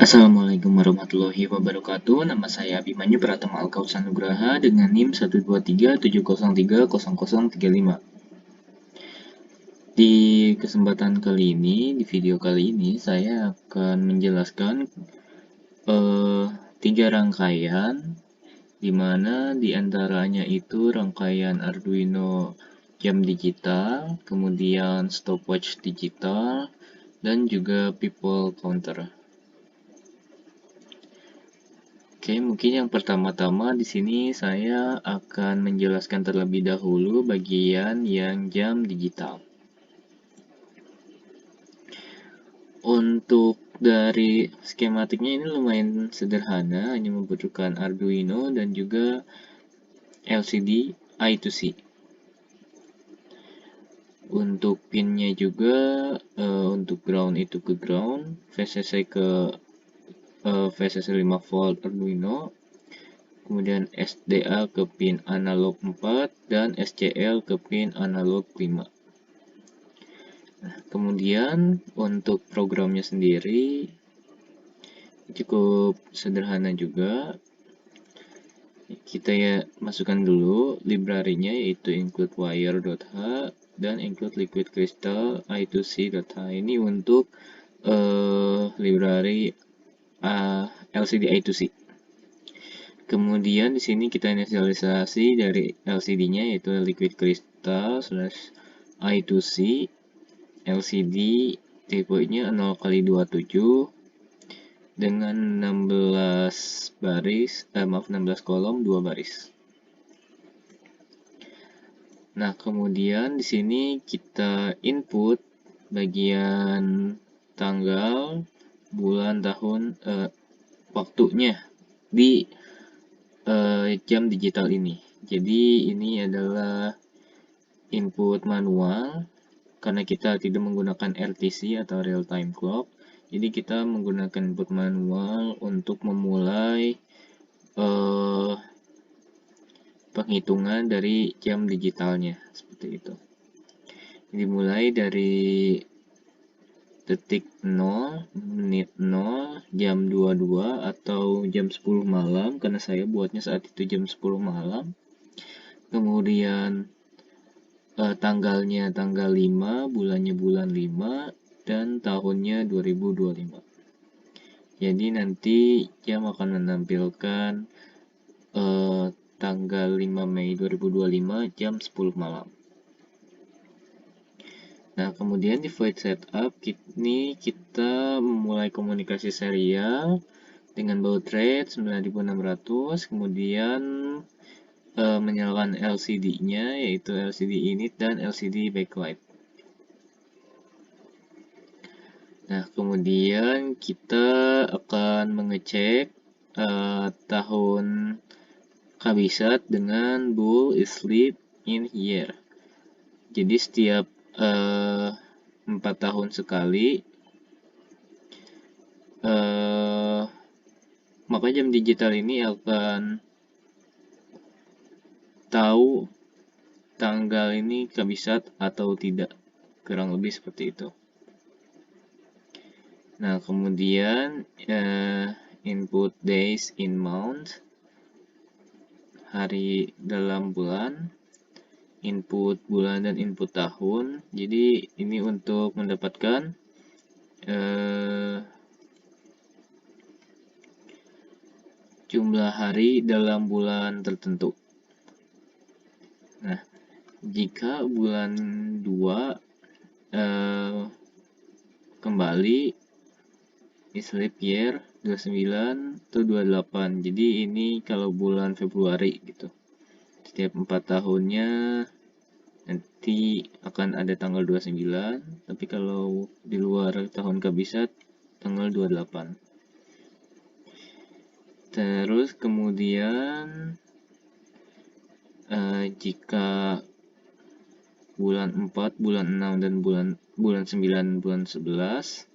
Assalamualaikum warahmatullahi wabarakatuh. Nama saya Abimanyu Pratama Alkausar Nugraha dengan NIM 12370300035. Di kesempatan kali ini, di video kali ini, saya akan menjelaskan 3 rangkaian, di mana diantaranya itu rangkaian Arduino jam digital, kemudian stopwatch digital, dan juga people counter. Oke, mungkin yang pertama-tama di sini saya akan menjelaskan terlebih dahulu bagian yang jam digital. Untuk dari skematiknya ini lumayan sederhana, hanya membutuhkan Arduino dan juga LCD I2C. Untuk pinnya juga, untuk ground itu ke ground, VCC ke VCC 5 volt Arduino, kemudian SDA ke pin analog 4 dan SCL ke pin analog 5. Nah, kemudian untuk programnya sendiri cukup sederhana juga. Kita ya masukkan dulu library-nya, yaitu include wire.h dan include liquid crystal I2C.h. Ini untuk library LCD I2C. Kemudian di sini kita inisialisasi dari LCD-nya, yaitu liquid crystal / I2C LCD tipenya 0x27 dengan 16 kolom 2 baris. Nah, kemudian di sini kita input bagian tanggal, bulan, tahun, waktunya di jam digital ini. Jadi ini adalah input manual karena kita tidak menggunakan RTC atau real time clock. Jadi kita menggunakan input manual untuk memulai penghitungan dari jam digitalnya, seperti itu. Dimulai dari detik 0, menit 0, jam 22 atau jam 10 malam, karena saya buatnya saat itu jam 10 malam. Kemudian tanggalnya tanggal 5, bulannya bulan 5, dan tahunnya 2025. Jadi nanti jam akan menampilkan tanggal 5 Mei 2025 jam 10 malam. Nah, kemudian di void setup ini kita memulai komunikasi serial dengan baud rate 9600, kemudian menyalakan LCD-nya, yaitu LCD init dan LCD backlight. Nah, kemudian kita akan mengecek tahun kabisat dengan bool is sleep in here. Jadi setiap 4 tahun sekali, maka jam digital ini akan tahu tanggal ini kabisat atau tidak, kurang lebih seperti itu. Nah, kemudian input days in month, hari dalam bulan, input bulan dan input tahun. Jadi ini untuk mendapatkan jumlah hari dalam bulan tertentu. Nah, jika bulan 2 kembali sleep year 29 atau 28. Jadi ini kalau bulan Februari gitu. Setiap 4 tahunnya nanti akan ada tanggal 29, tapi kalau di luar tahun kabisat tanggal 28. Terus kemudian jika bulan 4, bulan 6 dan bulan 9, bulan 11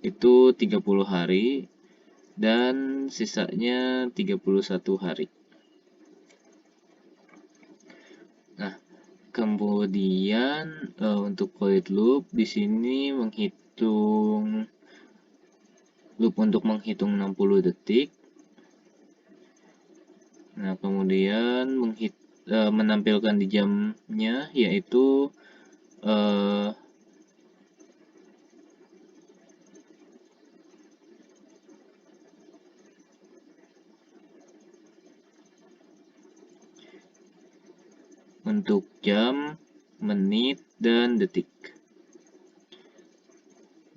itu 30 hari dan sisanya 31 hari. Nah, Kemudian untuk void loop di sini menghitung loop untuk menghitung 60 detik. Nah, kemudian menampilkan di jamnya yaitu untuk jam, menit, dan detik.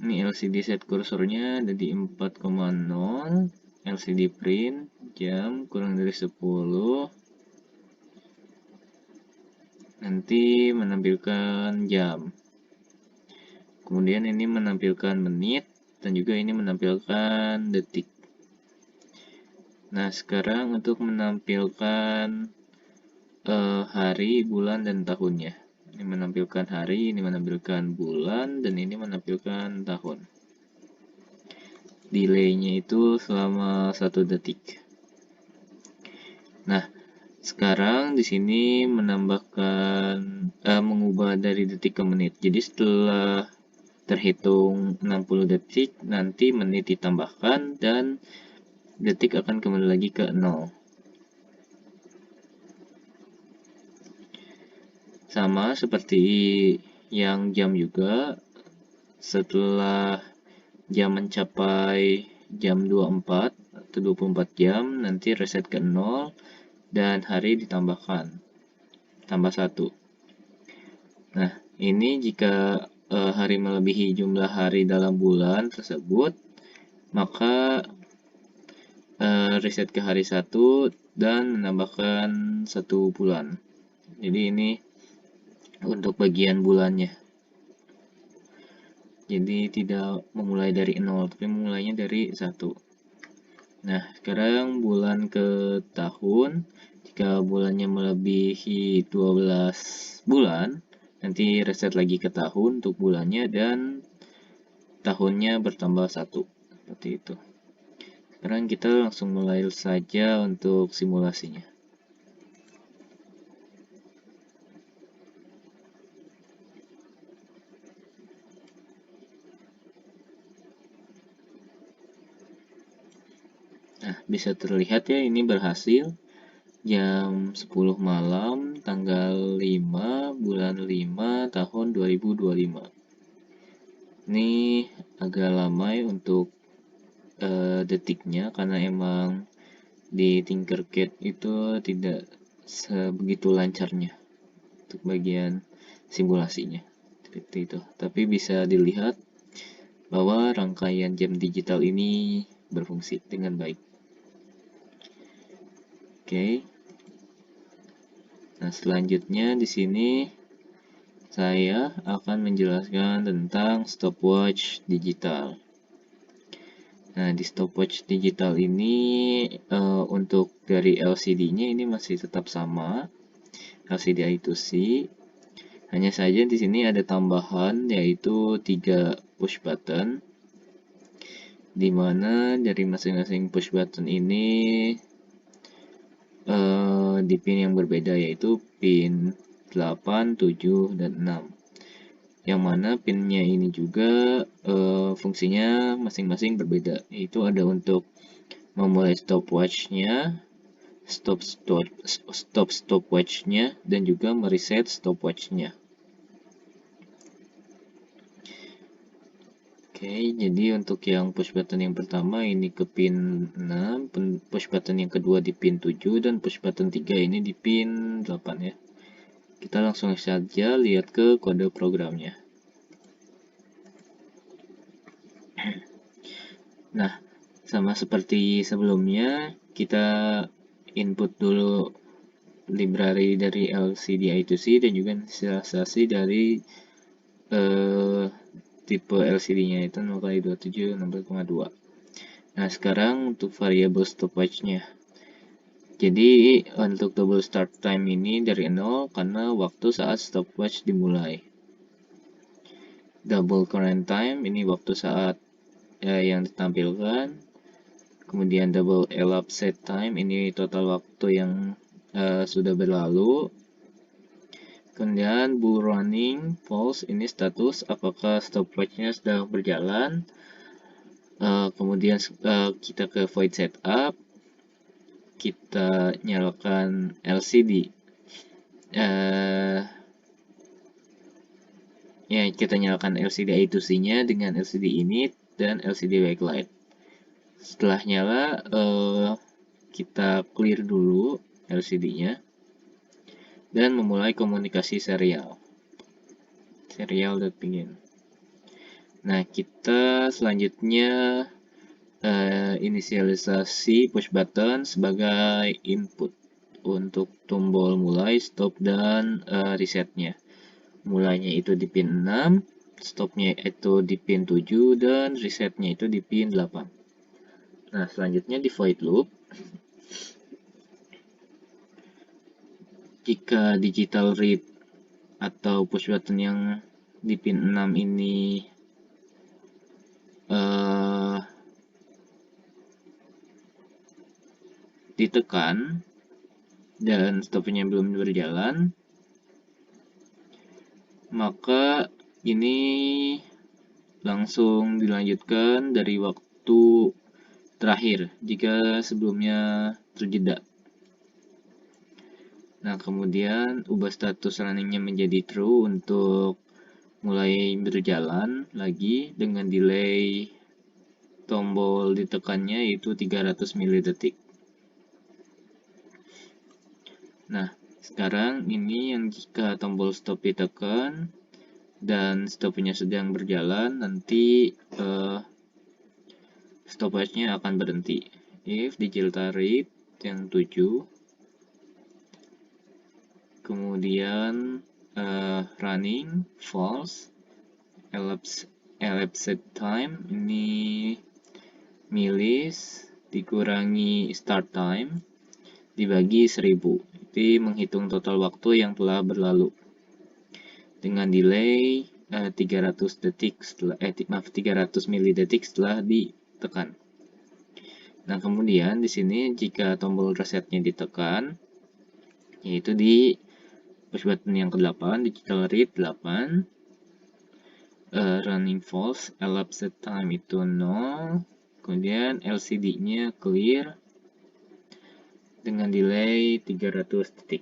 Ini LCD set kursornya ada di 4,0, LCD print, jam kurang dari 10, nanti menampilkan jam. Kemudian ini menampilkan menit, dan juga ini menampilkan detik. Nah, sekarang untuk menampilkan hari, bulan, dan tahunnya. Ini menampilkan hari, ini menampilkan bulan, dan ini menampilkan tahun. Delaynya itu selama 1 detik. Nah, sekarang di sini mengubah dari detik ke menit. Jadi setelah terhitung 60 detik, nanti menit ditambahkan dan detik akan kembali lagi ke 0. Sama seperti yang jam juga, setelah jam mencapai jam 24 atau 24 jam, nanti reset ke 0 dan hari ditambahkan, tambah 1. Nah, ini jika hari melebihi jumlah hari dalam bulan tersebut, maka reset ke hari 1 dan menambahkan 1 bulan. Jadi ini untuk bagian bulannya. Jadi tidak memulai dari 0, tapi memulainya dari 1. Nah, sekarang bulan ke tahun. Jika bulannya melebihi 12 bulan, nanti reset lagi ke tahun untuk bulannya dan tahunnya bertambah 1. Seperti itu. Sekarang kita langsung mulai saja untuk simulasinya. Nah, bisa terlihat ya ini berhasil. Jam 10 malam, tanggal 5, bulan 5, tahun 2025. Ini agak lama ya untuk detiknya, karena emang di Tinkercad itu tidak sebegitu lancarnya untuk bagian simulasinya. Seperti itu. Tapi bisa dilihat bahwa rangkaian jam digital ini berfungsi dengan baik. Oke. Nah, selanjutnya di sini saya akan menjelaskan tentang stopwatch digital. Nah, di stopwatch digital ini untuk dari LCD-nya ini masih tetap sama, LCD I2C. Hanya saja di sini ada tambahan yaitu 3 push button, di mana dari masing-masing push button ini di pin yang berbeda, yaitu pin 8, 7, dan 6. Yang mana pinnya ini juga fungsinya masing-masing berbeda, yaitu ada untuk memulai stopwatch-nya, stop stopwatch-nya, dan juga mereset stopwatch-nya. Oke, jadi untuk yang push button yang pertama ini ke pin 6, push button yang kedua di pin 7, dan push button 3 ini di pin 8 ya. Kita langsung saja lihat ke kode programnya. Nah, sama seperti sebelumnya, kita input dulu library dari LCD I2C dan juga inisialisasi dari tipe LCD-nya itu 0x27 16,2. Nah, sekarang untuk variabel stopwatch-nya. Jadi untuk double start time ini dari 0 karena waktu saat stopwatch dimulai. Double current time ini waktu saat yang ditampilkan. Kemudian double elapsed set time ini total waktu yang sudah berlalu. Kemudian bool running false, ini status apakah stopwatchnya sedang berjalan. Kemudian kita ke void setup, kita nyalakan LCD. Ya, kita nyalakan LCD I2C-nya dengan LCD init dan LCD backlight. Setelah nyala, kita clear dulu LCD-nya dan memulai komunikasi serial. Serial.begin. Nah, kita selanjutnya inisialisasi push button sebagai input untuk tombol mulai, stop, dan resetnya. Mulainya itu di pin 6, stopnya itu di pin 7, dan resetnya itu di pin 8. Nah, selanjutnya di void loop, jika digital read atau push button yang di pin 6 ini ditekan dan stopnya belum berjalan, maka ini langsung dilanjutkan dari waktu terakhir jika sebelumnya terjeda. Nah, kemudian ubah status runningnya menjadi true untuk mulai berjalan lagi dengan delay tombol ditekannya yaitu 300 milidetik. Nah, sekarang ini yang jika tombol stop ditekan dan stopnya sedang berjalan, nanti stopwatchnya akan berhenti. If digital read yang 7, kemudian running false, elapsed time ini milis dikurangi start time dibagi 1000. Jadi menghitung total waktu yang telah berlalu dengan delay 300 detik setelah 300 milidetik setelah ditekan. Nah, kemudian di sini jika tombol resetnya ditekan, yaitu di push button yang ke-8, digital read 8, running false, elapsed time itu 0, kemudian LCD-nya clear dengan delay 300 detik.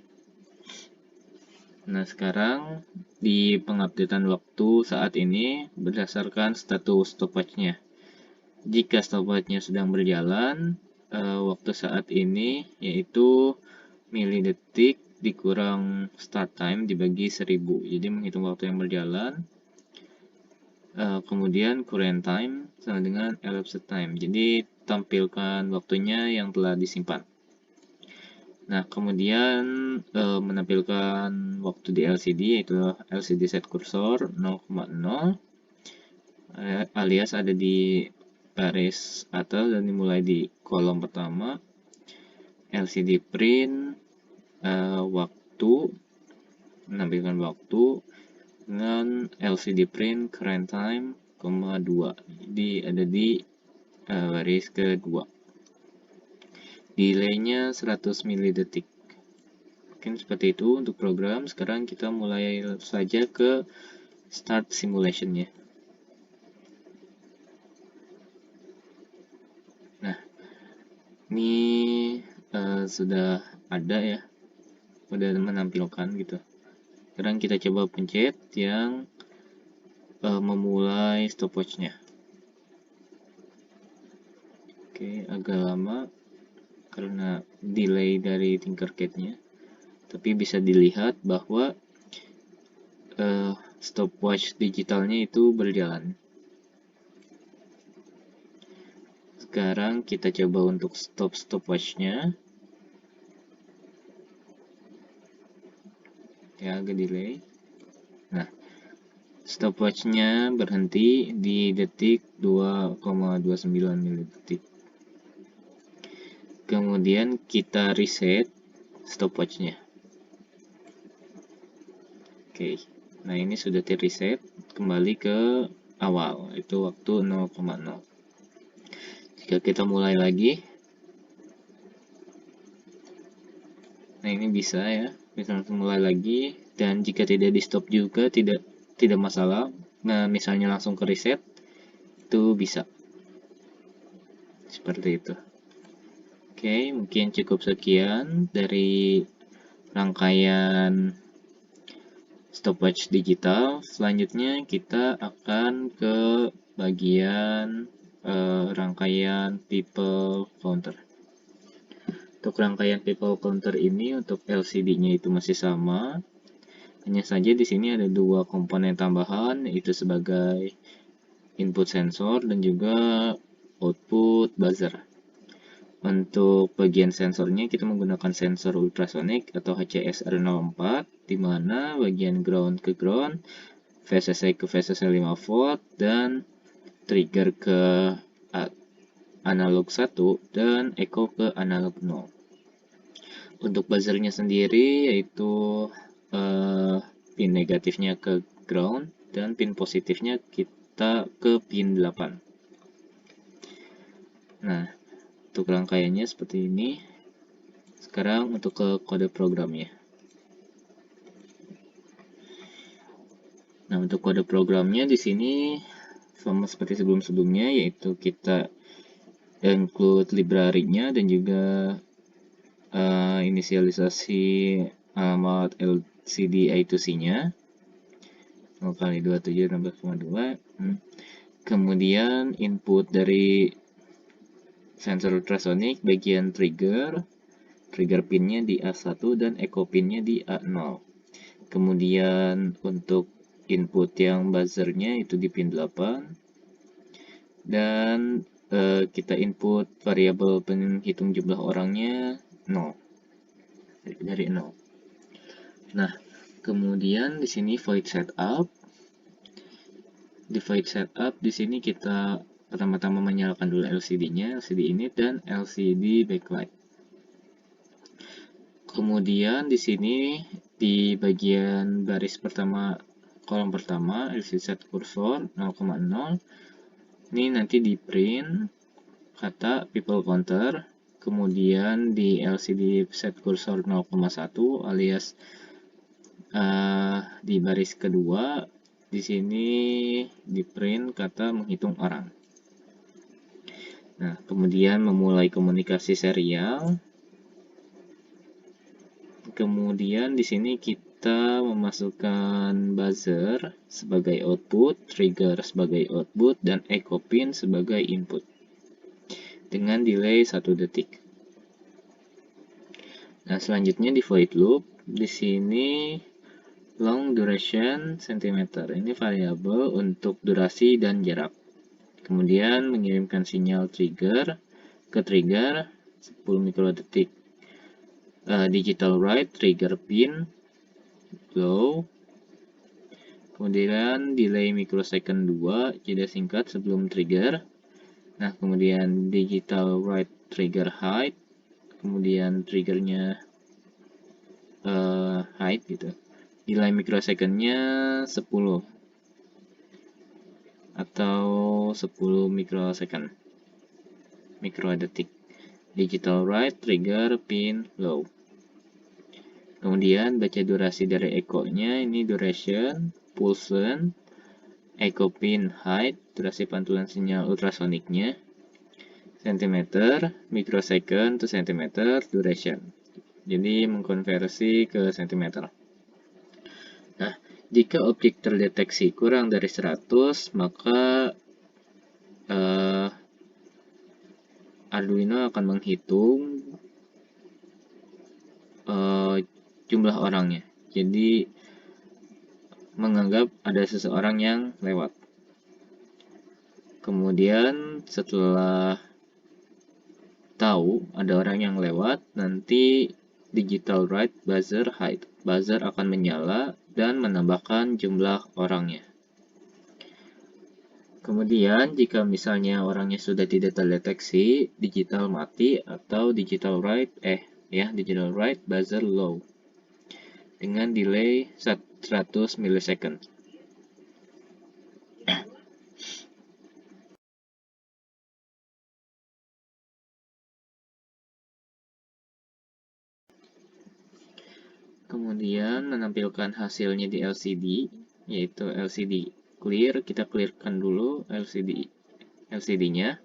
Nah, sekarang di pengupdatean waktu saat ini berdasarkan status stopwatch-nya. Jika stopwatch-nya sedang berjalan, waktu saat ini yaitu milidetik dikurang start time dibagi 1000. Jadi menghitung waktu yang berjalan. Kemudian current time sama dengan elapsed time. Jadi tampilkan waktunya yang telah disimpan. Nah, kemudian menampilkan waktu di LCD yaitu LCD set cursor 0,0 alias ada di baris atas dan dimulai di kolom pertama. LCD print waktu, menampilkan waktu dengan LCD print current time, 2. Jadi ada di baris kedua. Delaynya 100 milidetik. Mungkin seperti itu untuk program. Sekarang kita mulai saja ke start simulation-nya. Nah, ini sudah ada ya, sudah menampilkan gitu. Sekarang kita coba pencet yang memulai stopwatch-nya. Oke, agak lama karena delay dari Tinkercad-nya, tapi bisa dilihat bahwa stopwatch digitalnya itu berjalan. Sekarang kita coba untuk stop stopwatch-nya. Ya, agak delay. Nah, stopwatch-nya berhenti di detik 2,29 milidetik. Kemudian kita reset stopwatch-nya. Oke, nah ini sudah di-reset kembali ke awal, itu waktu 0,0. Jika kita mulai lagi, nah ini bisa ya, bisa langsung mulai lagi Dan jika tidak di stop juga tidak masalah. Nah, misalnya langsung ke reset itu bisa. Seperti itu. Oke, mungkin cukup sekian dari rangkaian stopwatch digital. Selanjutnya kita akan ke bagian rangkaian people counter. Untuk rangkaian people counter ini untuk LCD-nya itu masih sama. Hanya saja di sini ada dua komponen tambahan, yaitu sebagai input sensor dan juga output buzzer. Untuk bagian sensornya kita menggunakan sensor ultrasonic atau HCSR04, di mana bagian ground ke ground, VCC ke VCC 5 volt, dan trigger ke analog 1 dan echo ke analog 0. Untuk buzzernya sendiri yaitu pin negatifnya ke ground dan pin positifnya kita ke pin 8. Nah, untuk rangkaiannya seperti ini. Sekarang untuk ke kode programnya. Nah, untuk kode programnya di sini sama seperti sebelum-sebelumnya, yaitu kita include library-nya dan juga inisialisasi alamat LCD I2C-nya 0 kali 27 16,2. Kemudian input dari sensor ultrasonic bagian trigger pinnya di A1 dan echo pinnya di A0. Kemudian untuk input yang buzzernya itu di pin 8. Dan kita input variabel penghitung jumlah orangnya 0. Dari 0. Nah, kemudian di sini void setup. Di void setup di sini kita pertama-tama menyalakan dulu LCD-nya, LCD init dan LCD backlight. Kemudian di sini di bagian baris pertama, kolom pertama, LCD set cursor 0,0. Ini nanti di print kata people counter. Kemudian di LCD set cursor 0,1 alias di baris kedua, di sini di print kata menghitung orang. Nah, kemudian memulai komunikasi serial. Kemudian di sini kita memasukkan buzzer sebagai output, trigger sebagai output, dan echo pin sebagai input dengan delay 1 detik. Nah, selanjutnya di void loop, di sini long duration cm. Ini variabel untuk durasi dan jarak. Kemudian mengirimkan sinyal trigger ke trigger 10 mikrodetik. Digital write trigger pin low. Kemudian delay mikrosecond 2, jeda singkat sebelum trigger. Nah, kemudian digital write trigger height. Kemudian triggernya height gitu. Delay mikrosecondnya 10 atau 10 mikrodetik. Digital write trigger pin low. Kemudian baca durasi dari echo-nya, ini duration, pulsion, echo pin height, durasi pantulan sinyal ultrasoniknya, centimeter, microsecond to centimeter, duration. Jadi mengkonversi ke centimeter. Nah, jika objek terdeteksi kurang dari 100, maka Arduino akan menghitung jumlah orangnya. Jadi menganggap ada seseorang yang lewat. Kemudian setelah tahu ada orang yang lewat, nanti digital write buzzer height. Buzzer akan menyala dan menambahkan jumlah orangnya. Kemudian jika misalnya orangnya sudah tidak terdeteksi, digital mati atau digital write buzzer low dengan delay 100 millisecond. Kemudian menampilkan hasilnya di LCD, yaitu LCD clear. Kita clearkan dulu LCD-nya.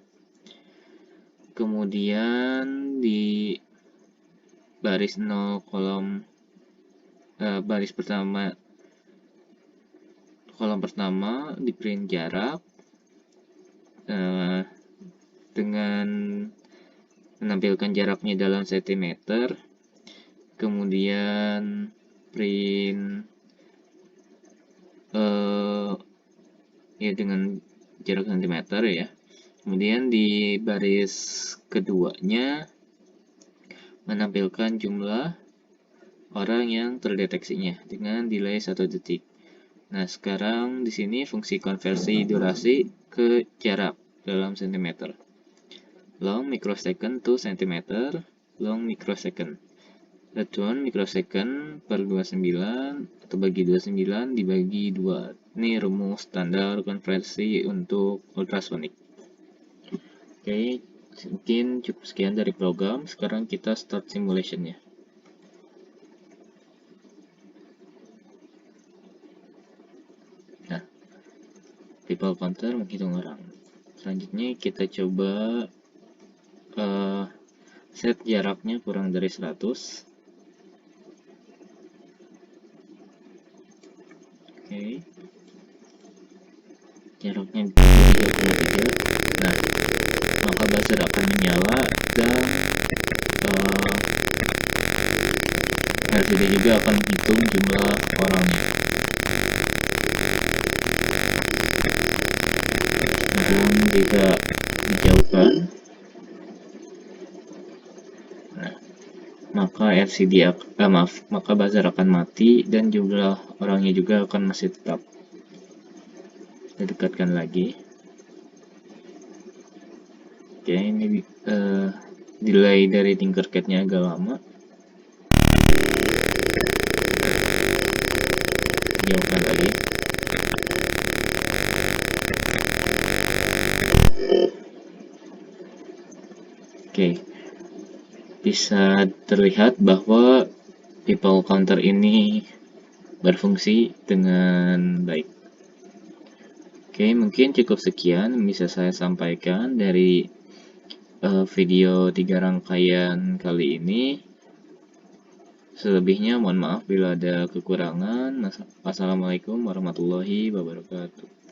Kemudian di baris 0 kolom pertama di print jarak dengan menampilkan jaraknya dalam sentimeter. Kemudian print ya dengan jarak sentimeter ya. Kemudian di baris keduanya menampilkan jumlah orang yang terdeteksinya dengan delay 1 detik. Nah, sekarang di sini fungsi konversi durasi ke jarak dalam sentimeter. Long microsecond to centimeter, long microsecond. 1 microsecond per 29 atau bagi 29 dibagi 2. Ini rumus standar konversi untuk ultrasonik. Oke, mungkin cukup sekian dari program. Sekarang kita start simulationnya. Nah, people counter menghitung orang. Selanjutnya kita coba set jaraknya kurang dari 100. Oke. Jaraknya 3,3. Nah, maka buzzer akan menyala dan LCD juga akan menghitung jumlah orangnya. Kemudian jika dijauhkan, maka maka buzzer akan mati dan jumlah orangnya juga akan masih tetap. Kita dekatkan lagi. Oke, ini delay dari Tinkercad-nya agak lama. Jauhkan lagi. Oke, bisa terlihat bahwa people counter ini berfungsi dengan baik. Oke, mungkin cukup sekian bisa saya sampaikan dari video 3 rangkaian kali ini. Selebihnya mohon maaf bila ada kekurangan. Assalamualaikum warahmatullahi wabarakatuh.